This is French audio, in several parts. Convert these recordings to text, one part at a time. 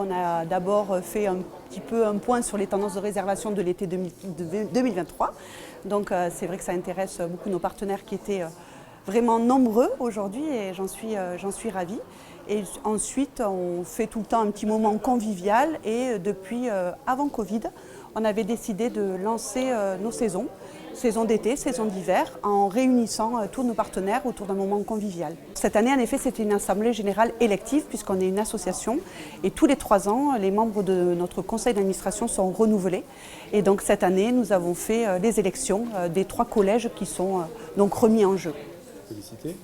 On a d'abord fait un petit peu un point sur les tendances de réservation de l'été 2023. Donc c'est vrai que ça intéresse beaucoup nos partenaires qui étaient vraiment nombreux aujourd'hui et j'en suis ravie. Et ensuite, on fait tout le temps un petit moment convivial et depuis avant Covid, on avait décidé de lancer nos saisons d'été, saison d'hiver, en réunissant tous nos partenaires autour d'un moment convivial. Cette année, en effet, c'était une assemblée générale élective puisqu'on est une association et tous les 3 ans, les membres de notre conseil d'administration sont renouvelés. Et donc cette année, nous avons fait les élections des 3 collèges qui sont donc remis en jeu. Félicité.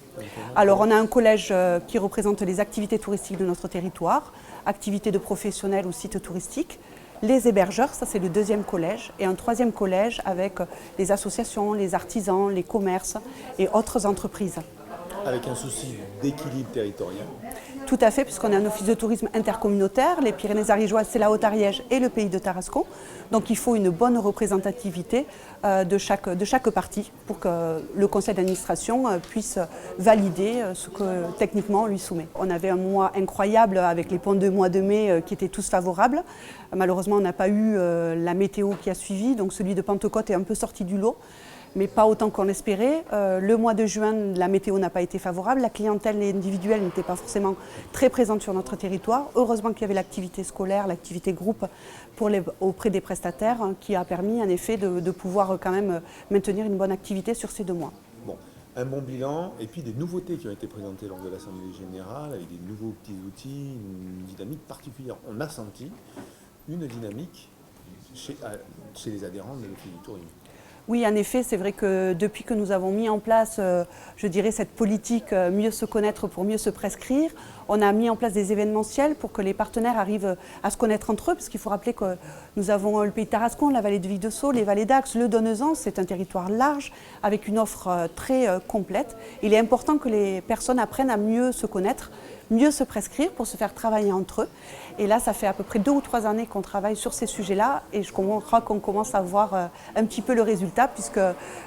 Alors on a un collège qui représente les activités touristiques de notre territoire, activités de professionnels ou sites touristiques, les hébergeurs, ça c'est le 2e collège, et un 3e collège avec les associations, les artisans, les commerces et autres entreprises. Avec un souci d'équilibre territorial. Tout à fait, puisqu'on a un office de tourisme intercommunautaire, les Pyrénées-Ariégeoises, c'est la Haute-Ariège et le pays de Tarascon. Donc il faut une bonne représentativité de chaque partie pour que le conseil d'administration puisse valider ce que techniquement on lui soumet. On avait un mois incroyable avec les ponts de mois de mai qui étaient tous favorables. Malheureusement, on n'a pas eu la météo qui a suivi, donc celui de Pentecôte est un peu sorti du lot. Mais pas autant qu'on l'espérait. Le mois de juin, la météo n'a pas été favorable. La clientèle individuelle n'était pas forcément très présente sur notre territoire. Heureusement qu'il y avait l'activité scolaire, l'activité groupe auprès des prestataires qui a permis en effet de pouvoir quand même maintenir une bonne activité sur ces 2 mois. Bon, un bon bilan et puis des nouveautés qui ont été présentées lors de l'Assemblée générale avec des nouveaux petits outils, une dynamique particulière. On a senti une dynamique chez les adhérents de l'Office du tourisme. Oui, en effet, c'est vrai que depuis que nous avons mis en place, je dirais, cette politique mieux se connaître pour mieux se prescrire, on a mis en place des événementiels pour que les partenaires arrivent à se connaître entre eux, parce qu'il faut rappeler que nous avons le pays de Tarascon, la vallée de Vic-de-Sceaux, les vallées d'Axe, le Donnezan, c'est un territoire large avec une offre très complète. Il est important que les personnes apprennent à mieux se connaître, mieux se prescrire pour se faire travailler entre eux. Et là, ça fait à peu près 2 ou 3 années qu'on travaille sur ces sujets-là et je crois qu'on commence à voir un petit peu le résultat puisque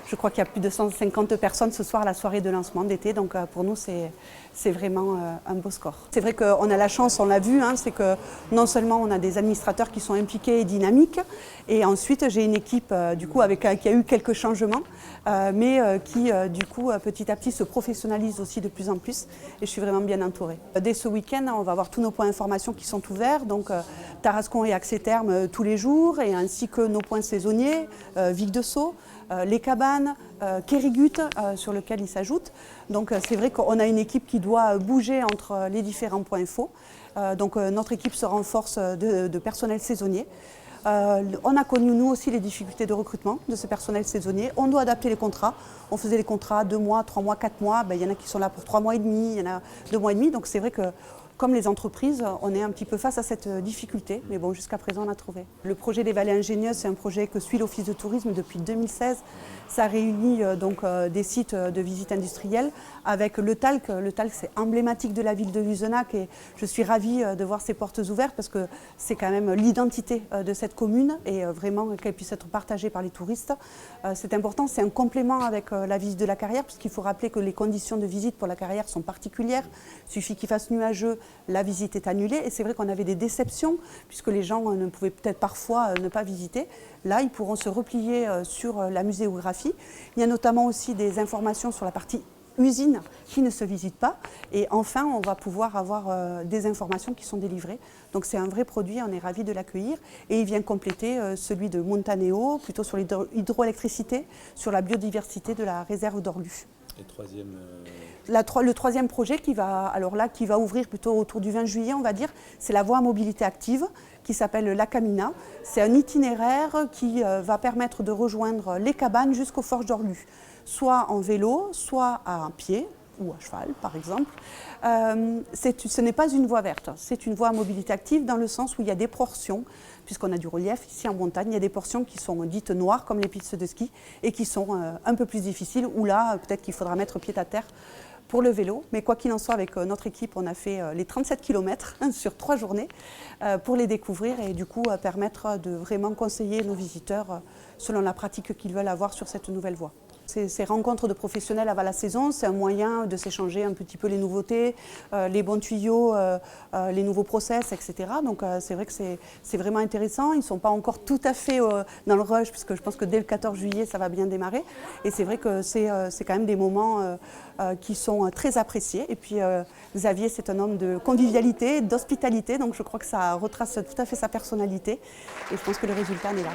je crois qu'il y a plus de 150 personnes ce soir à la soirée de lancement d'été. Donc pour nous, c'est vraiment un beau score. C'est vrai qu'on a la chance, on l'a vu, c'est que non seulement on a des administrateurs qui sont impliqués et dynamiques et ensuite j'ai une équipe du coup qui a eu quelques changements mais qui du coup petit à petit se professionnalise aussi de plus en plus et je suis vraiment bien entourée. Dès ce week-end, on va avoir tous nos points d'information qui sont ouverts, donc Tarascon et Axeterme tous les jours, et ainsi que nos points saisonniers, Vic-de-Sceaux, les cabanes, Kérigut, sur lequel ils s'ajoutent. Donc c'est vrai qu'on a une équipe qui doit bouger entre les différents points info. Donc notre équipe se renforce de personnel saisonnier. On a connu nous aussi les difficultés de recrutement de ce personnel saisonnier. On doit adapter les contrats. On faisait les contrats 2 mois, 3 mois, 4 mois. Il y en a qui sont là pour 3 mois et demi, il y en a 2 mois et demi. Donc c'est vrai que comme les entreprises, on est un petit peu face à cette difficulté, mais bon, jusqu'à présent, on a trouvé. Le projet des Vallées Ingénieuses, c'est un projet que suit l'Office de tourisme depuis 2016. Ça réunit donc des sites de visite industrielle avec le Talc. Le Talc, c'est emblématique de la ville de Luzenac et je suis ravie de voir ses portes ouvertes parce que c'est quand même l'identité de cette commune et vraiment qu'elle puisse être partagée par les touristes. C'est important, c'est un complément avec la visite de la carrière puisqu'il faut rappeler que les conditions de visite pour la carrière sont particulières. Il suffit qu'il fasse nuageux, la visite est annulée et c'est vrai qu'on avait des déceptions puisque les gens ne pouvaient peut-être parfois ne pas visiter. Là, ils pourront se replier sur la muséographie. Il y a notamment aussi des informations sur la partie usine qui ne se visite pas. Et enfin, on va pouvoir avoir des informations qui sont délivrées. Donc c'est un vrai produit, on est ravis de l'accueillir. Et il vient compléter celui de Montaneo, plutôt sur l'hydroélectricité, sur la biodiversité de la réserve d'Orlu. Et troisième... Le 3e projet qui va ouvrir plutôt autour du 20 juillet, on va dire, c'est la voie à mobilité active qui s'appelle la Camina. C'est un itinéraire qui va permettre de rejoindre les cabanes jusqu'aux Forges d'Orlu, soit en vélo, soit à pied ou à cheval par exemple. Ce n'est pas une voie verte, c'est une voie à mobilité active dans le sens où il y a des portions, puisqu'on a du relief ici en montagne, il y a des portions qui sont dites noires comme les pistes de ski et qui sont un peu plus difficiles, où là peut-être qu'il faudra mettre pied à terre pour le vélo. Mais quoi qu'il en soit, avec notre équipe, on a fait les 37 km sur 3 journées pour les découvrir et du coup permettre de vraiment conseiller nos visiteurs selon la pratique qu'ils veulent avoir sur cette nouvelle voie. Ces rencontres de professionnels avant la saison, c'est un moyen de s'échanger un petit peu les nouveautés, les bons tuyaux, les nouveaux process, etc. Donc c'est vrai que c'est vraiment intéressant. Ils ne sont pas encore tout à fait dans le rush, puisque je pense que dès le 14 juillet, ça va bien démarrer. Et c'est vrai que c'est quand même des moments qui sont très appréciés. Et puis Xavier, c'est un homme de convivialité, d'hospitalité, donc je crois que ça retrace tout à fait sa personnalité. Et je pense que le résultat en est là.